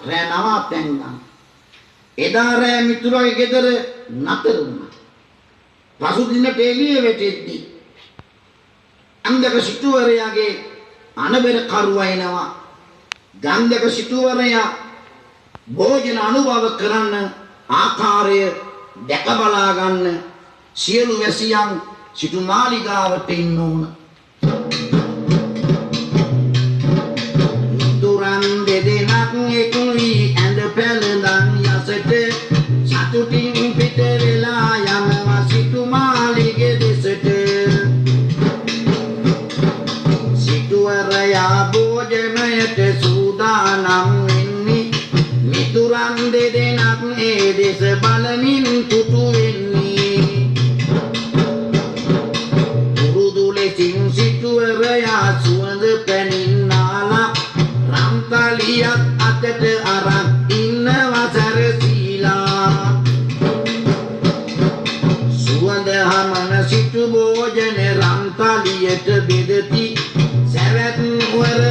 රෑ නවාතැන්නා. එදා රෑ මිතුරාගේ ගෙදර නතර වුණා. පසුදිනට එළිය වැටෙද්දී අන්දක සිටුවරයාගේ අනබෙර කරුවයිනවා. ගන්ධක සිටුවරයා භෝජන අනුභව කරන්න ආකාරය දැක බලා ගන්න සියලු වැසියන් සිටු මාලිගාවට ඉන්න ඕන. මිතුරන් දෙදෙනක් එකුයි ඇඳ පැළඳන් යසට සතුටින් පිට වෙලා යනවා සිටු මාලිගේ දෙසට. සිටුවරයා භෝජනයට සූදානම් වෙන්නේ. මිතුරන් දෙදෙනක් ඒ දෙස බලමින් තුටු වෙන්නේ. පුරුදු ලෙසින් සිටුවරයා සුවඳ පැනින්නාලා රම්තලියක් අතට අරන් ඉන්නවා සැරසීලා. සුවඳ හමන සිටු භෝජන රම්තලියට බෙදති. සැවැත් වර